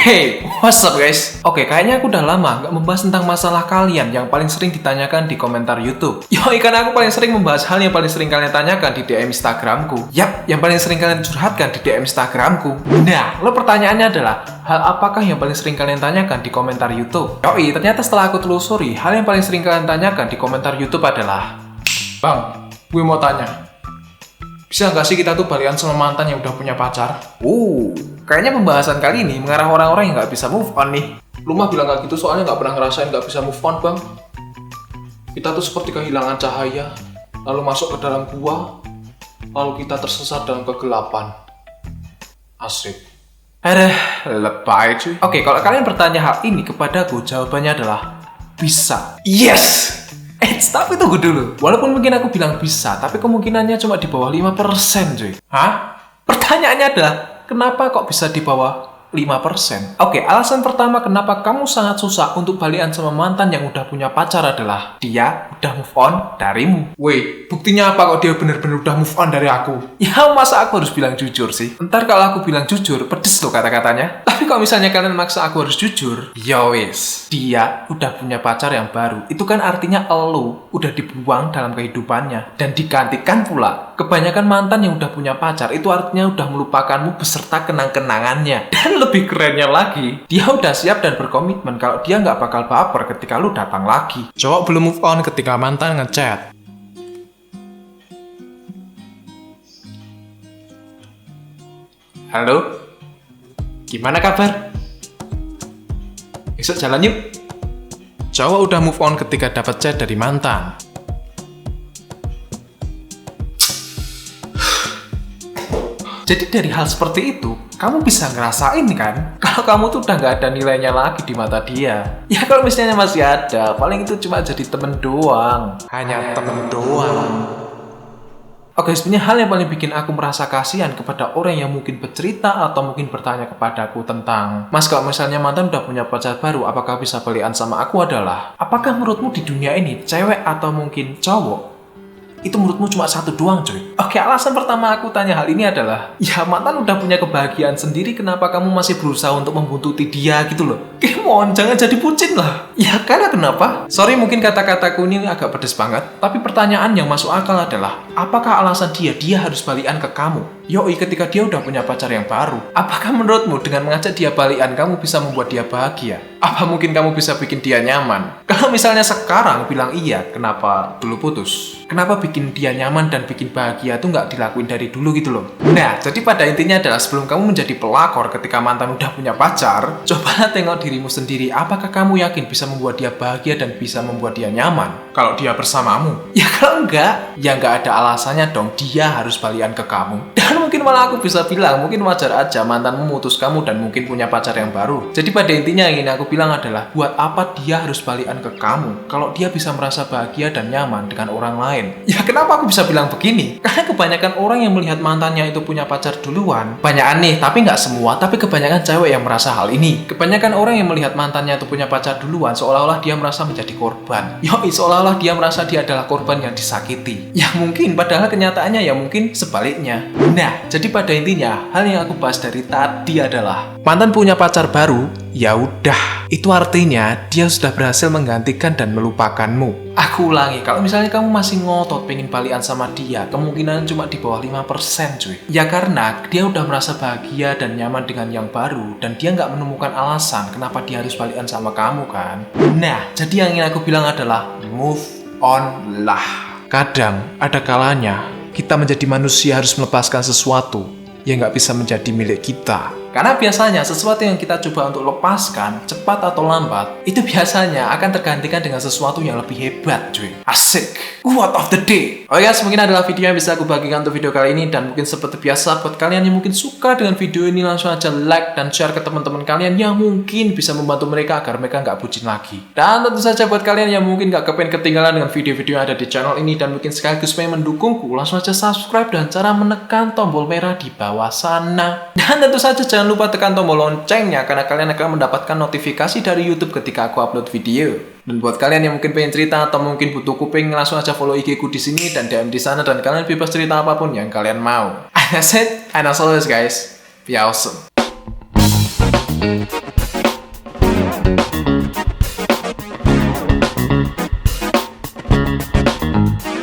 Hey, what's up guys? Oke, kayaknya aku udah lama nggak membahas tentang masalah kalian yang paling sering ditanyakan di komentar YouTube. Yoi, karena aku paling sering membahas hal yang paling sering kalian tanyakan di DM Instagramku. Yap, yang paling sering kalian curhatkan di DM Instagramku. Nah, lo pertanyaannya adalah, hal apakah yang paling sering kalian tanyakan di komentar YouTube? Yoi, ternyata setelah aku telusuri, hal yang paling sering kalian tanyakan di komentar YouTube adalah, Bang, gue mau tanya, bisa nggak sih kita tuh balikan sama mantan yang udah punya pacar? Kayaknya pembahasan kali ini mengarah orang-orang yang nggak bisa move on nih. Lu mah bilang nggak gitu soalnya nggak pernah ngerasain nggak bisa move on, Bang. Kita tuh seperti kehilangan cahaya, lalu masuk ke dalam gua, lalu kita tersesat dalam kegelapan. Asik. Lebay cuy. Oke, kalau kalian bertanya hal ini kepadaku, jawabannya adalah bisa. Yes! Tapi tunggu dulu. Walaupun mungkin aku bilang bisa, tapi kemungkinannya cuma di bawah 5% cuy. Hah? Pertanyaannya adalah, kenapa kok bisa di bawah 5%? Oke, alasan pertama kenapa kamu sangat susah untuk balikan sama mantan yang udah punya pacar adalah dia udah move on darimu. Wait, buktinya apa kok dia bener-bener udah move on dari aku? Ya, masa aku harus bilang jujur sih? Ntar kalau aku bilang jujur, pedes loh kata-katanya. Tapi kalau misalnya kalian maksa aku harus jujur, ya wis, dia udah punya pacar yang baru. Itu kan artinya elu udah dibuang dalam kehidupannya dan digantikan pula. Kebanyakan mantan yang udah punya pacar itu artinya udah melupakanmu beserta kenang-kenangannya. Dan lebih kerennya lagi, dia udah siap dan berkomitmen kalau dia nggak bakal baper ketika lu datang lagi. Cowok belum move on ketika mantan ngechat. Halo? Gimana kabar? Besok jalan yuk. Cowok udah move on ketika dapat chat dari mantan. Jadi dari hal seperti itu, kamu bisa ngerasain kan, kalau kamu tuh udah nggak ada nilainya lagi di mata dia. Ya kalau misalnya masih ada, paling itu cuma jadi temen doang. Hanya temen doang. Oke, sebenarnya hal yang paling bikin aku merasa kasihan kepada orang yang mungkin bercerita atau mungkin bertanya kepadaku tentang, Mas, kalau misalnya mantan udah punya pacar baru, apakah bisa balikan sama aku adalah, apakah menurutmu di dunia ini, cewek atau mungkin cowok, itu menurutmu cuma satu doang cuy? Oke, alasan pertama aku tanya hal ini adalah, ya mantan udah punya kebahagiaan sendiri, kenapa kamu masih berusaha untuk membuntuti dia gitu loh? Come on, jangan jadi bucin lah. Ya karena kenapa? Sorry mungkin kata-kataku ini agak pedes banget, tapi pertanyaan yang masuk akal adalah, apakah alasan dia harus balikan ke kamu? Yoi, ketika dia udah punya pacar yang baru, apakah menurutmu dengan mengajak dia balikan kamu bisa membuat dia bahagia? Apa mungkin kamu bisa bikin dia nyaman? Kalau misalnya sekarang bilang iya, kenapa dulu putus? Kenapa bikin dia nyaman dan bikin bahagia tuh nggak dilakuin dari dulu gitu loh? Nah, jadi pada intinya adalah sebelum kamu menjadi pelakor ketika mantan udah punya pacar, cobalah tengok dirimu sendiri, apakah kamu yakin bisa membuat dia bahagia dan bisa membuat dia nyaman kalau dia bersamamu? Ya kalau enggak, ya nggak ada alasannya dong dia harus balikan ke kamu. Dan mungkin malah aku bisa bilang, mungkin wajar aja mantanmu memutus kamu dan mungkin punya pacar yang baru. Jadi pada intinya yang ingin aku bilang adalah, buat apa dia harus balikan ke kamu kalau dia bisa merasa bahagia dan nyaman dengan orang lain? Ya kenapa aku bisa bilang begini? Karena kebanyakan orang yang melihat mantannya itu punya pacar duluan, banyak nih, tapi nggak semua, tapi kebanyakan cewek yang merasa hal ini. Kebanyakan orang yang melihat mantannya itu punya pacar duluan, seolah-olah dia merasa menjadi korban. Yoi, seolah-olah dia merasa dia adalah korban yang disakiti. Ya mungkin, padahal kenyataannya ya mungkin sebaliknya. Nah, jadi pada intinya, hal yang aku bahas dari tadi adalah, mantan punya pacar baru, ya udah, itu artinya dia sudah berhasil menggantikan dan melupakanmu. Aku ulangi, kalau misalnya kamu masih ngotot pengen balikan sama dia, kemungkinan cuma di bawah 5% cuy. Ya karena dia udah merasa bahagia dan nyaman dengan yang baru, dan dia nggak menemukan alasan kenapa dia harus balikan sama kamu kan. Nah, jadi yang ingin aku bilang adalah, move on lah. Kadang ada kalanya kita menjadi manusia harus melepaskan sesuatu yang nggak bisa menjadi milik kita. Karena biasanya sesuatu yang kita coba untuk lepaskan, cepat atau lambat, itu biasanya akan tergantikan dengan sesuatu yang lebih hebat cuy. Asik. Quote of the day. Oke guys, mungkin adalah video yang bisa aku bagikan untuk video kali ini. Dan mungkin seperti biasa, buat kalian yang mungkin suka dengan video ini, langsung aja like dan share ke teman-teman kalian yang mungkin bisa membantu mereka agar mereka nggak bucin lagi. Dan tentu saja buat kalian yang mungkin nggak kepengen ketinggalan dengan video-video yang ada di channel ini dan mungkin sekaligus pengen mendukungku, langsung aja subscribe dan cara menekan tombol merah di bawah sana. Dan tentu saja jangan lupa tekan tombol loncengnya karena kalian akan mendapatkan notifikasi dari YouTube ketika aku upload video. Dan buat kalian yang mungkin pengen cerita atau mungkin butuh kuping, langsung aja follow IG ku di sini dan DM di sana dan kalian bebas cerita apapun yang kalian mau. And that's it. And as always guys, be awesome. ya.